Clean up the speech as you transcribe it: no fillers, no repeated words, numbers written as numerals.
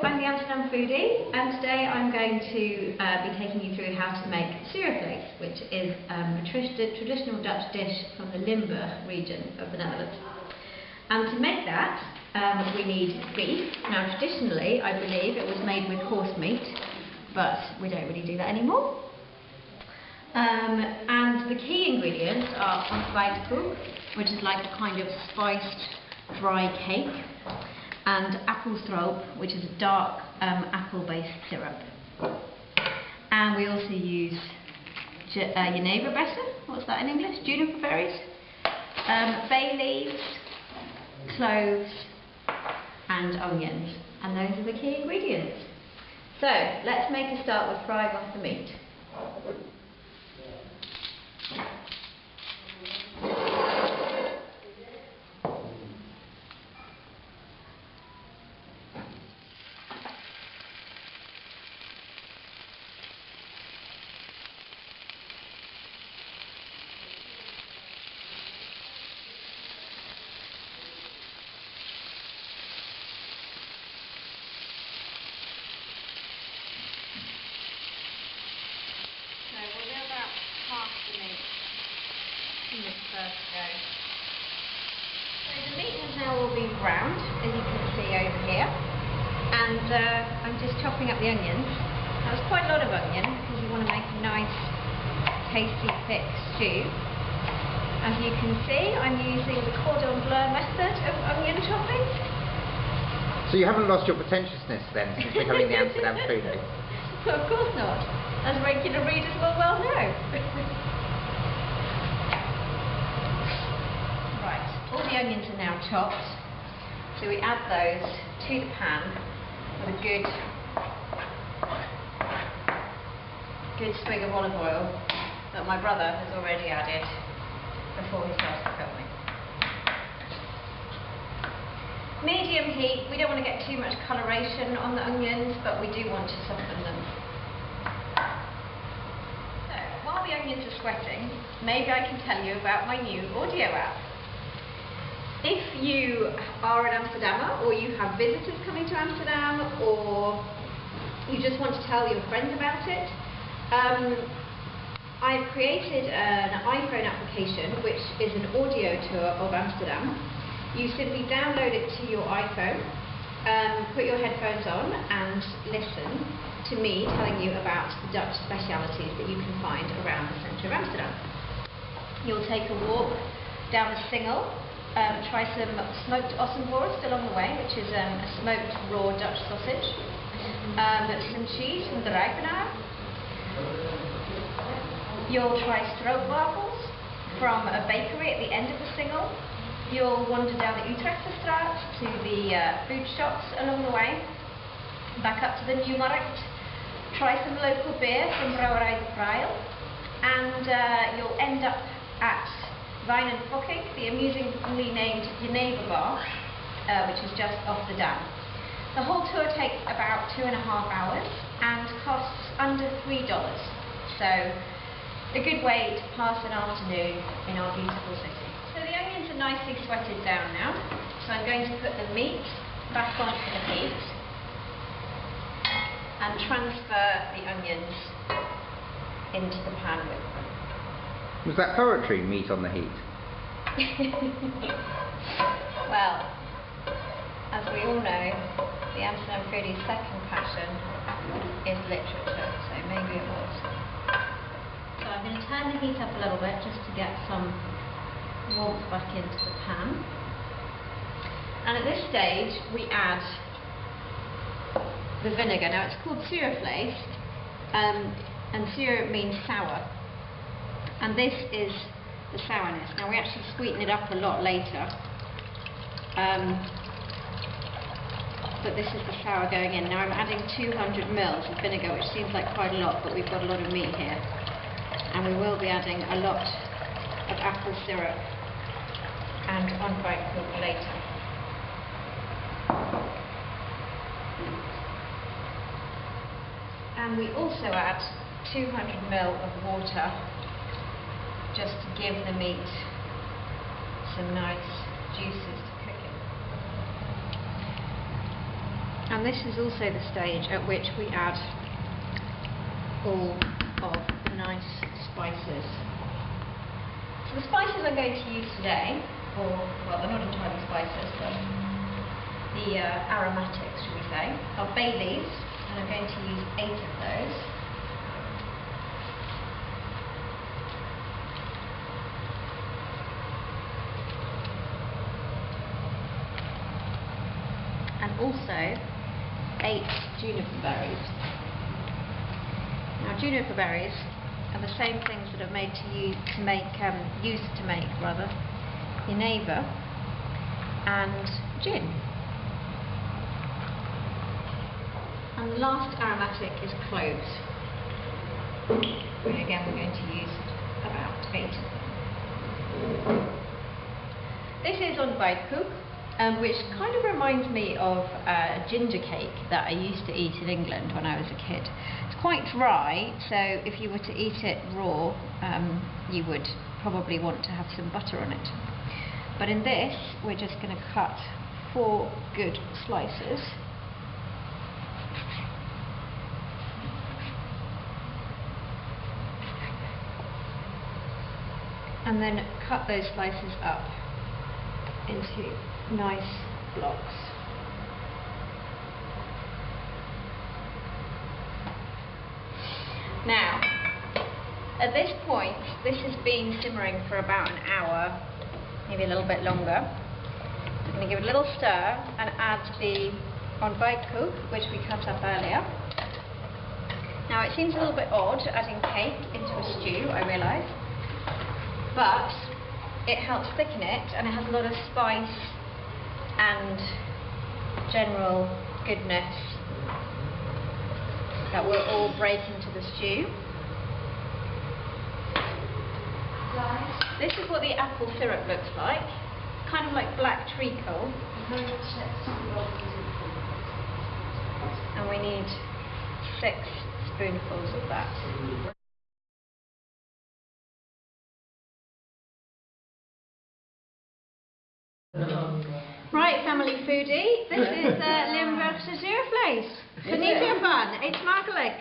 I'm the Amsterdam Foodie, and today I'm going to be taking you through how to make zuurvlees, which is a traditional Dutch dish from the Limburgse region of the Netherlands. And to make that, we need beef. Now traditionally, I believe it was made with horse meat, but we don't really do that anymore. And the key ingredients are ontbijtkoek, which is like a kind of spiced dry cake, and appelstroop, which is a dark apple-based syrup. And we also use jeneverbessen, what's that in English? Juniper berries, bay leaves, cloves, and onions. And those are the key ingredients. So let's make a start with frying off the meat. In this first go. So the meat has now all been browned, as you can see over here, and I'm just chopping up the onions. That's quite a lot of onion because you want to make a nice, tasty, thick stew. As you can see, I'm using the cordon bleu method of onion chopping. So you haven't lost your pretentiousness then since becoming the Amsterdam Foodie? Well, of course not, as regular readers will well know. All the onions are now chopped, so we add those to the pan with a good swig of olive oil that my brother has already added before he starts filming. Medium heat. We don't want to get too much coloration on the onions, but we do want to soften them. So while the onions are sweating, maybe I can tell you about my new audio app. If you are an Amsterdammer, or you have visitors coming to Amsterdam, or you just want to tell your friends about it, I've created an iPhone application which is an audio tour of Amsterdam. You simply download it to your iPhone, put your headphones on and listen to me telling you about the Dutch specialities that you can find around the centre of Amsterdam. You'll take a walk down the Singel. Try some smoked ossenworst along the way, which is a smoked raw Dutch sausage. Some cheese from the Rijpenaar. You'll try stroopwafels from a bakery at the end of the Singel. You'll wander down the Utrechtstraat to the food shops along the way. Back up to the Nieuwmarkt. Try some local beer from Brouwerij de Prail. And you'll end up at Wijn en Fokking, the amusingly named Jenever bar, which is just off the dam. The whole tour takes about 2.5 hours and costs under $3. So a good way to pass an afternoon in our beautiful city. So the onions are nicely sweated down now, so I'm going to put the meat back onto the heat and transfer the onions into the pan with them. Was that poetry, meat on the heat? Well, as we all know, the Amsterdam Foodie's second passion is literature, so maybe it was. So I'm going to turn the heat up a little bit just to get some warmth back into the pan. And at this stage we add the vinegar. Now it's called zuurvlees, and zuur means sour. And this is the sourness. Now we actually sweeten it up a lot later, but this is the sour going in. Now I'm adding 200 ml of vinegar, which seems like quite a lot, but we've got a lot of meat here. And we will be adding a lot of apple syrup and ontbijtkoek later. And we also add 200 ml of water, just to give the meat some nice juices to cook in. And this is also the stage at which we add all of the nice spices. So the spices I'm going to use today, or, well, they're not entirely spices, but the aromatics, should we say, are bay leaves, and I'm going to use 8 of those. And also 8 juniper berries. Now juniper berries are the same things that are made used to make Geneva and gin. And the last aromatic is cloves. And again, we're going to use about 8 of them. This is on Weidkoek. Which kind of reminds me of ginger cake that I used to eat in England when I was a kid. It's quite dry, so if you were to eat it raw, you would probably want to have some butter on it. But in this, we're just going to cut 4 good slices. And then cut those slices up into nice blocks. Now, at this point, this has been simmering for about an hour, maybe a little bit longer. I'm going to give it a little stir and add the Weidkoek, which we cut up earlier. Now, it seems a little bit odd adding cake into a stew, I realise, but it helps thicken it, and it has a lot of spice and general goodness that will all break into the stew. This is what the apple syrup looks like, kind of like black treacle. And we need 6 spoonfuls of that. Right, family foodie, this is Limburgse Zuurvlees. Geniet ervan, eet smakelijk.